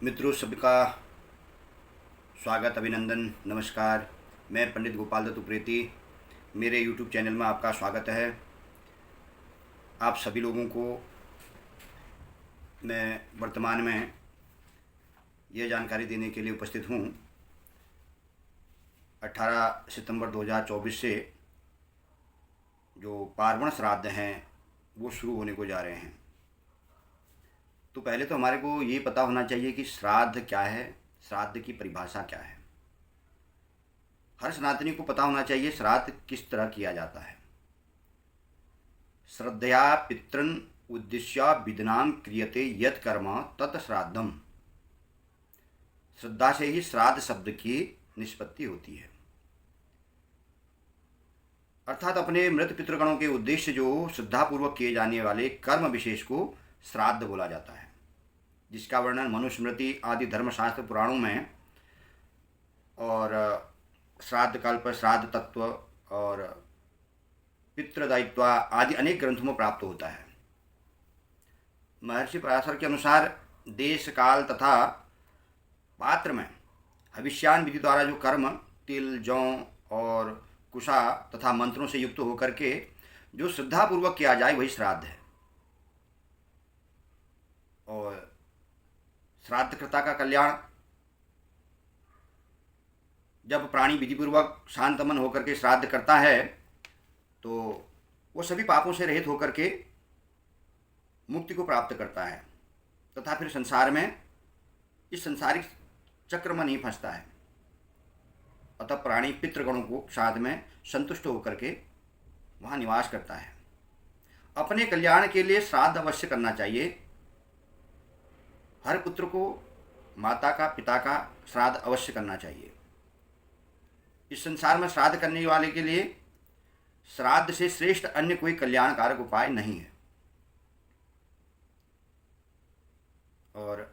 मित्रों, सबका स्वागत, अभिनंदन, नमस्कार। मैं पंडित गोपाल दत्त उप्रेती, मेरे YouTube चैनल में आपका स्वागत है। आप सभी लोगों को मैं वर्तमान में यह जानकारी देने के लिए उपस्थित हूँ। 18 सितंबर 2024 से जो पार्वण श्राद्ध हैं वो शुरू होने को जा रहे हैं। तो पहले तो हमारे को ये पता होना चाहिए कि श्राद्ध क्या है, श्राद्ध की परिभाषा क्या है। हर सनातनी को पता होना चाहिए श्राद्ध किस तरह किया जाता है। श्रद्धया पितृन् उद्दिश्य विदनाम क्रियते यत् कर्म तत् श्राद्धम। श्रद्धा से ही श्राद्ध शब्द की निष्पत्ति होती है, अर्थात अपने मृत पितृगणों के उद्देश्य जो श्रद्धापूर्वक किए जाने वाले कर्म विशेष को श्राद्ध बोला जाता है, जिसका वर्णन मनुस्मृति आदि धर्मशास्त्र पुराणों में और श्राद्ध कल्प, श्राद्ध तत्व और पितृदायित्व आदि अनेक ग्रंथों में प्राप्त होता है। महर्षि पराशर के अनुसार देश काल तथा पात्र में हविष्यान विधि द्वारा जो कर्म तिल, जौ और कुशा तथा मंत्रों से युक्त होकर के जो श्रद्धापूर्वक किया जाए वही श्राद्ध है। और श्राद्धकर्ता का कल्याण, जब प्राणी विधिपूर्वक शांत मन होकर के श्राद्ध करता है तो वो सभी पापों से रहित होकर के मुक्ति को प्राप्त करता है तथा फिर संसार में इस संसारिक चक्र में नहीं फंसता है। अतः प्राणी पितृगणों को साथ में संतुष्ट होकर के वहाँ निवास करता है। अपने कल्याण के लिए श्राद्ध अवश्य करना चाहिए। हर पुत्र को माता का, पिता का श्राद्ध अवश्य करना चाहिए। इस संसार में श्राद्ध करने वाले के लिए श्राद्ध से श्रेष्ठ अन्य कोई कल्याणकारक उपाय नहीं है। और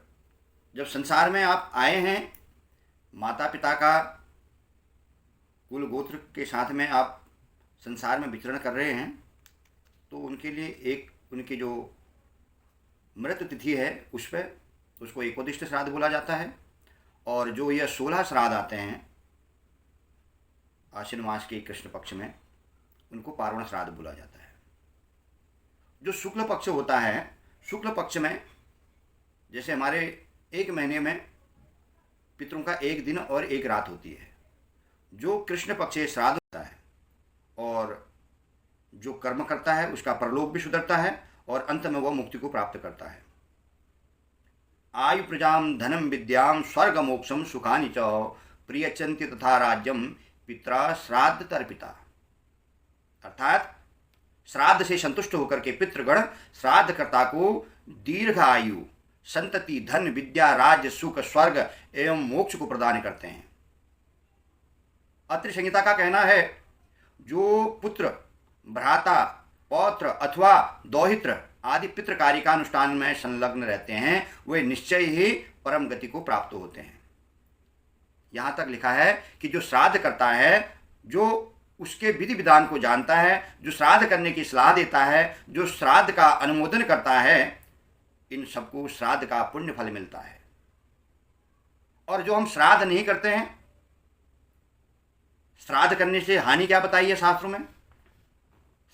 जब संसार में आप आए हैं, माता पिता का कुल गोत्र के साथ में आप संसार में विचरण कर रहे हैं, तो उनके लिए एक उनकी जो मृत तिथि है उसको एकोदिष्ट श्राद्ध बोला जाता है। और जो यह 16 श्राद्ध आते हैं आश्विन मास के कृष्ण पक्ष में, उनको पार्वण श्राद्ध बोला जाता है। जो शुक्ल पक्ष होता है, शुक्ल पक्ष में जैसे हमारे एक महीने में पितरों का एक दिन और एक रात होती है, जो कृष्ण पक्ष श्राद्ध होता है और जो कर्म करता है उसका परलोक भी सुधरता है और अंत में वह मुक्ति को प्राप्त करता है। आयु प्रजाम धनम विद्याम स्वर्ग मोक्षम सुखानि च प्रियचंति तथा राज्यम पित्रा श्राद्ध तर्पिता। अर्थात श्राद्ध से संतुष्ट होकर के पितृगण श्राद्धकर्ता को दीर्घ आयु, संतति, धन, विद्या, राज्य, सुख, स्वर्ग एवं मोक्ष को प्रदान करते हैं। अत्रि संहिता का कहना है, जो पुत्र, भ्राता, पौत्र अथवा दौहित्र आदि पितृ कार्य का अनुष्ठान में संलग्न रहते हैं वे निश्चय ही परम गति को प्राप्त होते हैं। यहाँ तक लिखा है कि जो श्राद्ध करता है, जो उसके विधि विधान को जानता है, जो श्राद्ध करने की सलाह देता है, जो श्राद्ध का अनुमोदन करता है, इन सबको श्राद्ध का पुण्य फल मिलता है। और जो हम श्राद्ध नहीं करते हैं, श्राद्ध करने से हानि क्या बताई है शास्त्रों में?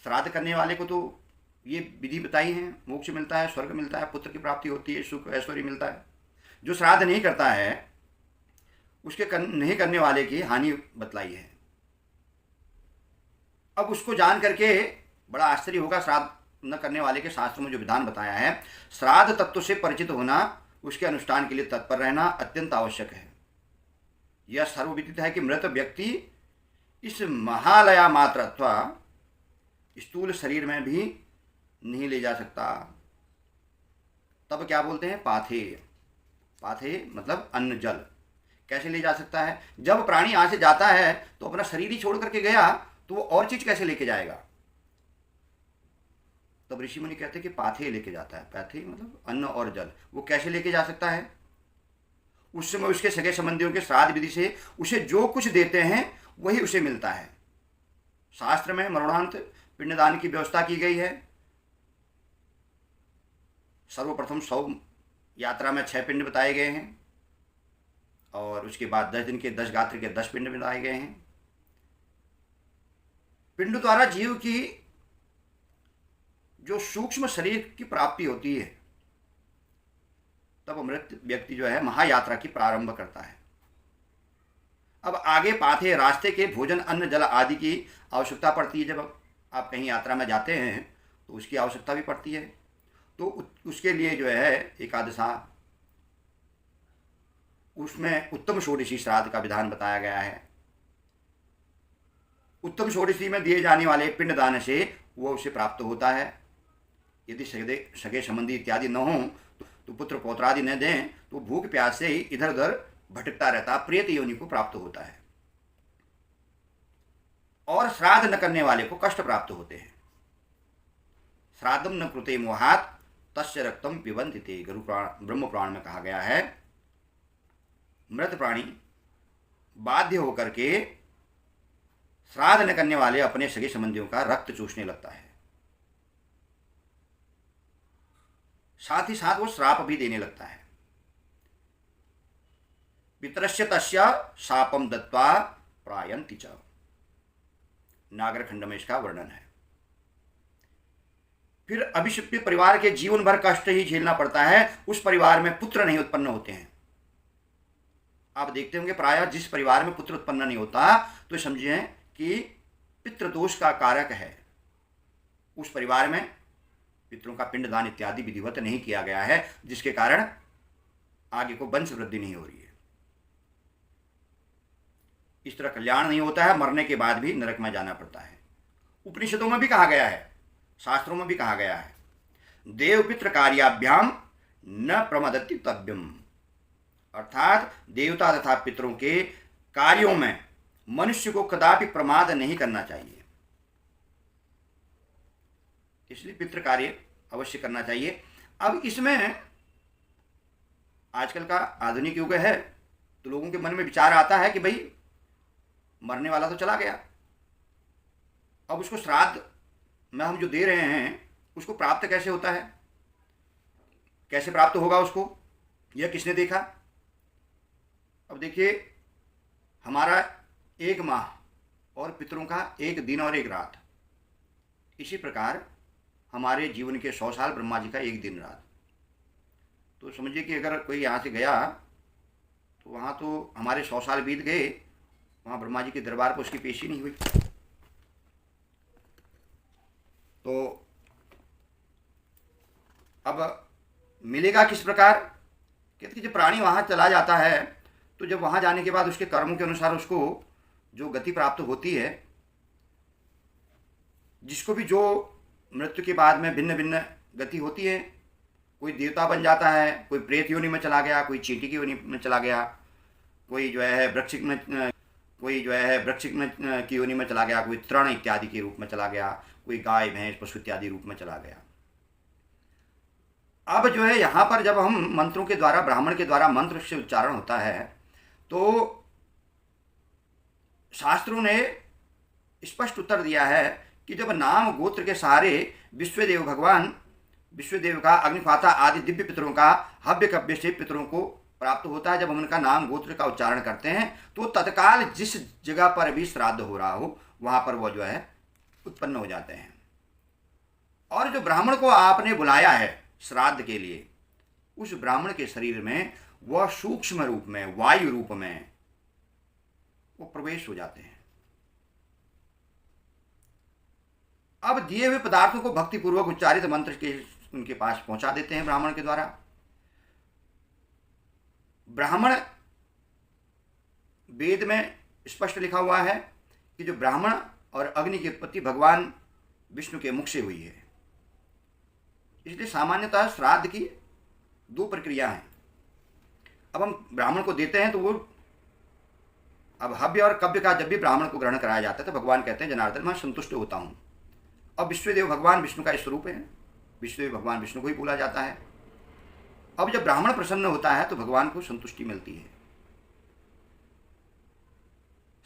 श्राद्ध करने वाले को तो ये विधि बताई है, मोक्ष मिलता है, स्वर्ग मिलता है, पुत्र की प्राप्ति होती है, सुख ऐश्वर्य मिलता है। जो श्राद्ध नहीं करता है उसके नहीं करने वाले की हानि बतलाई है। अब उसको जान करके बड़ा आश्चर्य होगा, श्राद्ध न करने वाले के शास्त्रों में जो विधान बताया है, श्राद्ध तत्व से परिचित होना, उसके अनुष्ठान के लिए तत्पर रहना अत्यंत आवश्यक है। यह सर्वविदित है कि मृत व्यक्ति इस महालया मात्र अथवा स्थूल शरीर में भी नहीं ले जा सकता। तब क्या बोलते हैं? पाथेय। पाथेय मतलब अन्न जल। कैसे ले जा सकता है? जब प्राणी यहाँ से जाता है तो अपना शरीर ही छोड़ करके गया, तो वो और चीज कैसे लेके जाएगा? तब ऋषि मुनि कहते हैं कि पाथेय लेके जाता है। पाथेय मतलब अन्न और जल। वो कैसे लेके जा सकता है? उस समय उसके सगे संबंधियों के श्राद्ध विधि से उसे जो कुछ देते हैं वही उसे मिलता है। शास्त्र में मरणोपरांत पिंडदान की व्यवस्था की गई है। सर्वप्रथम 100 यात्रा में 6 पिंड बताए गए हैं। और उसके बाद 10 दिन के 10 गात्र के 10 पिंड मिलाए गए हैं। पिंड द्वारा जीव की जो सूक्ष्म शरीर की प्राप्ति होती है, तब मृत व्यक्ति जो है महायात्रा की प्रारंभ करता है। अब आगे पाथे रास्ते के भोजन अन्न जल आदि की आवश्यकता पड़ती है। जब आप कहीं यात्रा में जाते हैं तो उसकी आवश्यकता भी पड़ती है। तो उसके लिए जो है एकादशा, उसमें उत्तम षोडशी श्राद्ध का विधान बताया गया है। उत्तम षोडशी में दिए जाने वाले पिंडदान से वो उसे प्राप्त होता है। यदि सगे संबंधी इत्यादि न हो तो पुत्र पौत्रादि न दें तो भूख प्यास से ही इधर उधर भटकता रहता, प्रेत योनि को प्राप्त होता है। और श्राद्ध न करने वाले को कष्ट प्राप्त होते हैं। श्राद्धम न कृते मोहात तस्य रक्तम पिबन्ति ते, गुरु ब्रह्म पुराण में कहा गया है। मृत प्राणी बाध्य होकर के श्राद्ध न करने वाले अपने सगे संबंधियों का रक्त चूसने लगता है, साथ ही साथ वो श्राप भी देने लगता है। पितरस्य तस्य शापम दत्वा प्रायन्ति च, नागरखंड में इसका वर्णन है। फिर अभिषिक्त परिवार के जीवन भर कष्ट ही झेलना पड़ता है। उस परिवार में पुत्र नहीं उत्पन्न होते हैं। आप देखते होंगे प्रायः जिस परिवार में पुत्र उत्पन्न नहीं होता तो समझिए कि पितृदोष का कारक है। उस परिवार में पितरों का पिंडदान इत्यादि विधिवत नहीं किया गया है, जिसके कारण आगे को वंश वृद्धि नहीं हो रही है। इस तरह कल्याण नहीं होता है, मरने के बाद भी नरक में जाना पड़ता है। उपनिषदों में भी कहा गया है, शास्त्रों में भी कहा गया है, देव पितृ कार्याभ्याम न प्रमदति तव्यम, अर्थात देवता तथा पितरों के कार्यों में मनुष्य को कदापि प्रमाद नहीं करना चाहिए। इसलिए पितृ कार्य अवश्य करना चाहिए। अब इसमें आजकल का आधुनिक युग है तो लोगों के मन में विचार आता है कि भाई मरने वाला तो चला गया, अब उसको श्राद्ध में हम जो दे रहे हैं उसको प्राप्त कैसे होता है, कैसे प्राप्त होगा उसको, यह किसने देखा। अब देखिए, हमारा एक माह और पितरों का एक दिन और एक रात, इसी प्रकार हमारे जीवन के 100 साल ब्रह्मा जी का एक दिन रात। तो समझिए कि अगर कोई यहाँ से गया तो वहाँ तो हमारे 100 साल बीत गए, वहाँ ब्रह्मा जी के दरबार पर उसकी पेशी नहीं हुई। तो अब मिलेगा किस प्रकार। कहते कि जब प्राणी वहाँ चला जाता है तो जब वहाँ जाने के बाद उसके कर्मों के अनुसार उसको जो गति प्राप्त होती है, जिसको भी जो मृत्यु के बाद में भिन्न भिन्न गति होती है, कोई देवता बन जाता है, कोई प्रेत योनि में चला गया, कोई चींटी की योनि में चला गया, कोई जो है वृक्षिक में की योनि में चला गया, कोई तृण इत्यादि के रूप में चला गया, कोई गाय भैंस पशु इत्यादि रूप में चला गया। अब जो है यहाँ पर जब हम मंत्रों के द्वारा, ब्राह्मण के द्वारा मंत्र से उच्चारण होता है तो शास्त्रों ने स्पष्ट उत्तर दिया है कि जब नाम गोत्र के सहारे विश्वदेव भगवान, विश्वदेव का, अग्निख्वाता आदि दिव्य पितरों का हव्य कव्य से पितरों को प्राप्त होता है, जब हम उनका नाम गोत्र का उच्चारण करते हैं तो तत्काल जिस जगह पर भी श्राद्ध हो रहा हो वहाँ पर वो जो है उत्पन्न हो जाते हैं। और जो ब्राह्मण को आपने बुलाया है श्राद्ध के लिए, उस ब्राह्मण के शरीर में वह सूक्ष्म रूप में, वायु रूप में वो प्रवेश हो जाते हैं। अब दिए हुए पदार्थों को भक्तिपूर्वक उच्चारित मंत्र के उनके पास पहुंचा देते हैं ब्राह्मण के द्वारा। ब्राह्मण, वेद में स्पष्ट लिखा हुआ है कि जो ब्राह्मण और अग्नि की उत्पत्ति भगवान विष्णु के मुख से हुई है, इसलिए सामान्यतः श्राद्ध की 2 प्रक्रिया हैं। अब हम ब्राह्मण को देते हैं तो वो, अब हव्य और कव्य का जब भी ब्राह्मण को ग्रहण कराया जाता है तो भगवान कहते हैं जनार्दन मैं संतुष्ट होता हूँ। अब विश्वदेव भगवान विष्णु का स्वरूप है, विश्वदेव भगवान विष्णु को ही बोला जाता है। अब जब ब्राह्मण प्रसन्न होता है तो भगवान को संतुष्टि मिलती है।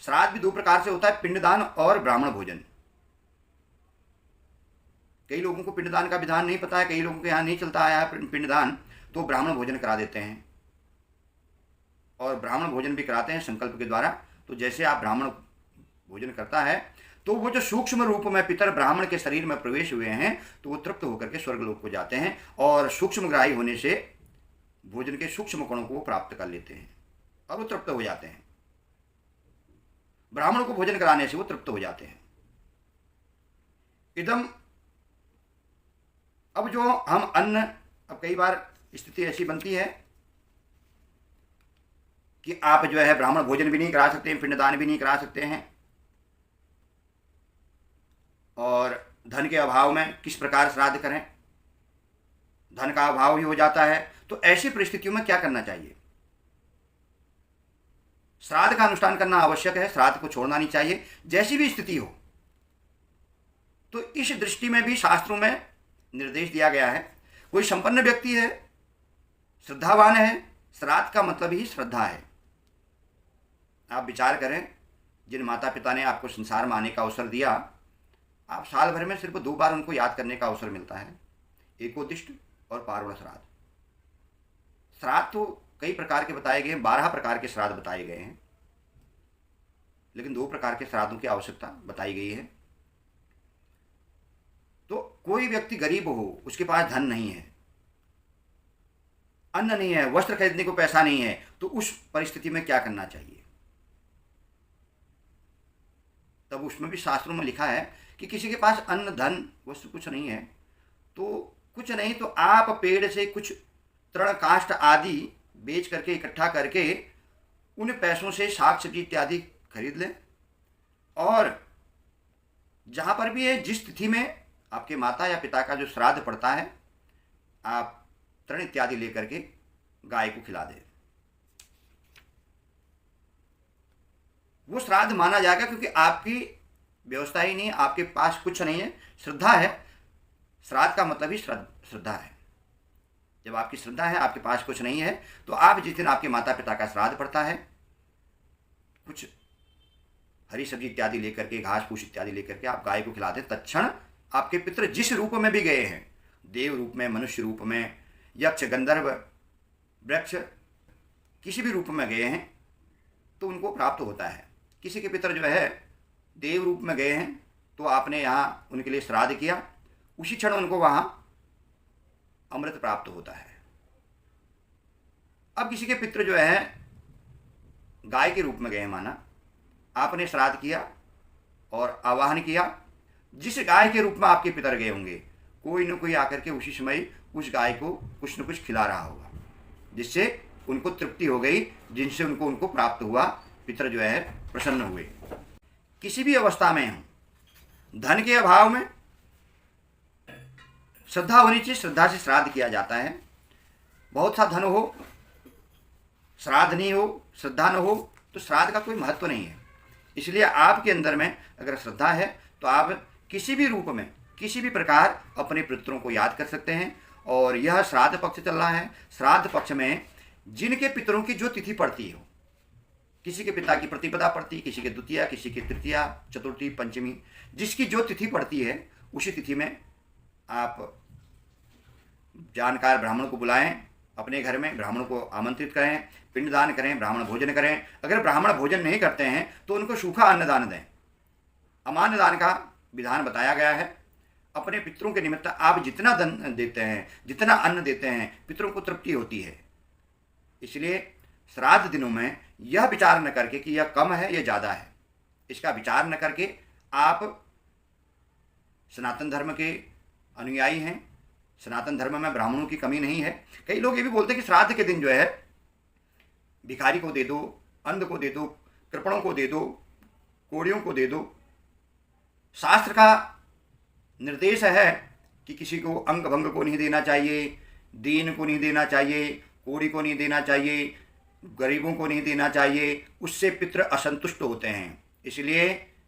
श्राद्ध भी 2 प्रकार से होता है, पिंडदान और ब्राह्मण भोजन। कई लोगों को पिंडदान का विधान नहीं पता है, कई लोगों के यहाँ नहीं चलता आया है पिंडदान, तो ब्राह्मण भोजन करा देते हैं। और ब्राह्मण भोजन भी कराते हैं संकल्प के द्वारा। तो जैसे आप ब्राह्मण भोजन करता है तो वो जो सूक्ष्म रूप में पितर ब्राह्मण के शरीर में प्रवेश हुए हैं तो वो तृप्त होकर के स्वर्गलोक को जाते हैं और सूक्ष्मग्राही होने से भोजन के सूक्ष्म कणों को वो प्राप्त कर लेते हैं और वो तृप्त हो जाते हैं। ब्राह्मण को भोजन कराने से वो तृप्त हो जाते हैं। इदम, अब जो हम अन्न, अब कई बार स्थिति ऐसी बनती है कि आप जो है ब्राह्मण भोजन भी नहीं करा सकते हैं, पिंडदान भी नहीं करा सकते हैं, और धन के अभाव में किस प्रकार श्राद्ध करें, धन का अभाव भी हो जाता है। तो ऐसी परिस्थितियों में क्या करना चाहिए? श्राद्ध का अनुष्ठान करना आवश्यक है, श्राद्ध को छोड़ना नहीं चाहिए जैसी भी स्थिति हो। तो इस दृष्टि में भी शास्त्रों में निर्देश दिया गया है। कोई संपन्न व्यक्ति है, श्रद्धावान है, श्राद्ध का मतलब ही श्रद्धा है। आप विचार करें, जिन माता पिता ने आपको संसार में आने का अवसर दिया, आप साल भर में सिर्फ 2 बार उनको याद करने का अवसर मिलता है, एकोदिष्ट और पार्वण श्राद्ध। श्राद्ध तो कई प्रकार के बताए गए हैं, 12 प्रकार के श्राद्ध बताए गए हैं, लेकिन 2 प्रकार के श्राद्धों की आवश्यकता बताई गई है। तो कोई व्यक्ति गरीब हो, उसके पास धन नहीं है, अन्न नहीं है, वस्त्र खरीदने को पैसा नहीं है, तो उस परिस्थिति में क्या करना चाहिए? तब उसमें भी शास्त्रों में लिखा है कि किसी के पास अन्न धन वस्तु कुछ नहीं है तो कुछ नहीं, तो आप पेड़ से कुछ तृण काष्ठ आदि बेच करके इकट्ठा करके उन पैसों से शाक सब्जी इत्यादि खरीद लें, और जहाँ पर भी है, जिस तिथि में आपके माता या पिता का जो श्राद्ध पड़ता है, आप तृण इत्यादि लेकर के गाय को खिला दें। वो श्राद्ध माना जाएगा, क्योंकि आपकी व्यवस्था ही नहीं, आपके पास कुछ नहीं है, श्रद्धा है। श्राद्ध का मतलब ही श्रद्धा है। जब आपकी श्रद्धा है, आपके पास कुछ नहीं है, तो आप जिस दिन आपके माता पिता का श्राद्ध पड़ता है, कुछ हरी सब्जी इत्यादि लेकर के, घास फूस इत्यादि लेकर के आप गाय को खिला दें। तत्क्षण आपके पितृ जिस रूप में भी गए हैं, देव रूप में, मनुष्य रूप में, यक्ष, गंधर्व, वृक्ष, किसी भी रूप में गए हैं, तो उनको प्राप्त होता है। किसी के पितर जो है देव रूप में गए हैं, तो आपने यहाँ उनके लिए श्राद्ध किया, उसी क्षण उनको वहाँ अमृत प्राप्त होता है। अब किसी के पितृ जो है गाय के रूप में गए हैं, माना आपने श्राद्ध किया और आवाहन किया, जिस गाय के रूप में आपके पितर गए होंगे, कोई न कोई आकर के उसी समय उस गाय को कुछ न कुछ खिला रहा होगा, जिससे उनको तृप्ति हो गई, जिनसे उनको प्राप्त हुआ, पितर जो है प्रसन्न हुए। किसी भी अवस्था में हो, धन के अभाव में श्रद्धा होनी चाहिए, श्रद्धा से श्राद्ध किया जाता है। बहुत सा धन हो, श्राद्ध नहीं हो, श्रद्धा न हो, तो श्राद्ध का कोई महत्व नहीं है। इसलिए आपके अंदर में अगर श्रद्धा है तो आप किसी भी रूप में, किसी भी प्रकार अपने पितरों को याद कर सकते हैं। और यह श्राद्ध पक्ष चल रहा है। श्राद्ध पक्ष में जिनके पितरों की जो तिथि पड़ती हो, किसी के पिता की प्रतिपदा पड़ती, किसी के द्वितीया, किसी की तृतीया, चतुर्थी, पंचमी, जिसकी जो तिथि पड़ती है उसी तिथि में आप जानकार ब्राह्मण को बुलाएं, अपने घर में ब्राह्मण को आमंत्रित करें, पिंडदान करें, ब्राह्मण भोजन करें। अगर ब्राह्मण भोजन नहीं करते हैं तो उनको सूखा अन्नदान दें। अमान्य दान का विधान बताया गया है। अपने पितरों के निमित्त आप जितना धन देते हैं, जितना अन्न देते हैं, पितरों को तृप्ति होती है। इसलिए श्राद्ध दिनों में यह विचार न करके कि यह कम है, यह ज़्यादा है, इसका विचार न करके आप सनातन धर्म के अनुयायी हैं, सनातन धर्म में ब्राह्मणों की कमी नहीं है। कई लोग ये भी बोलते हैं कि श्राद्ध के दिन जो है भिखारी को दे दो, अंध को दे दो, कृपणों को दे दो, कोड़ियों को दे दो। शास्त्र का निर्देश है कि किसी को अंग भंग को नहीं देना चाहिए, दीन को नहीं देना चाहिए, कोड़ी को नहीं देना चाहिए, गरीबों को नहीं देना चाहिए, उससे पितृ असंतुष्ट होते हैं। इसलिए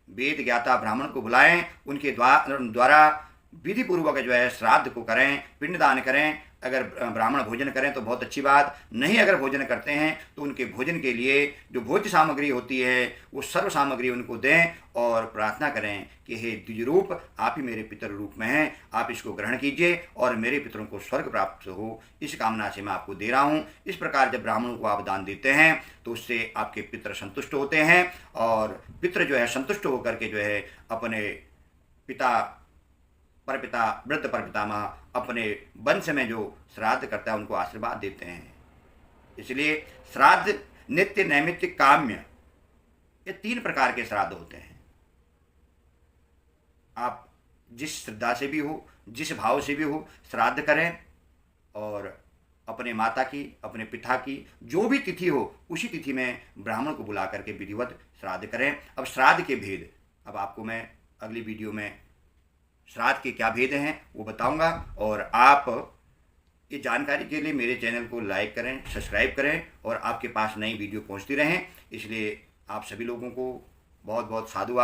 वेद ज्ञाता ब्राह्मण को बुलाएं, उनके द्वारा विधि पूर्वक जो है श्राद्ध को करें, पिंडदान करें, अगर ब्राह्मण भोजन करें तो बहुत अच्छी बात, नहीं अगर भोजन करते हैं तो उनके भोजन के लिए जो भोज्य सामग्री होती है वो सर्व सामग्री उनको दें और प्रार्थना करें कि हे द्विजरूप, आप ही मेरे पितर रूप में हैं, आप इसको ग्रहण कीजिए और मेरे पितरों को स्वर्ग प्राप्त हो, इस कामना से मैं आपको दे रहा हूँ। इस प्रकार जब ब्राह्मणों को आप दान देते हैं तो उससे आपके पितर संतुष्ट होते हैं और पितर जो है संतुष्ट होकर के जो है अपने पिता परपिता वृद्ध परपितामह अपने वंश में जो श्राद्ध करता है उनको आशीर्वाद देते हैं। इसलिए श्राद्ध नित्य, नैमित्तिक, काम्य, ये 3 प्रकार के श्राद्ध होते हैं। आप जिस श्रद्धा से भी हो, जिस भाव से भी हो श्राद्ध करें और अपने माता की, अपने पिता की जो भी तिथि हो उसी तिथि में ब्राह्मण को बुला करके विधिवत श्राद्ध करें। अब श्राद्ध के भेद अब आपको मैं अगली वीडियो में श्राद्ध के क्या भेद हैं वो बताऊंगा और आप ये जानकारी के लिए मेरे चैनल को लाइक करें, सब्सक्राइब करें और आपके पास नई वीडियो पहुंचती रहें। इसलिए आप सभी लोगों को बहुत बहुत साधुवाद।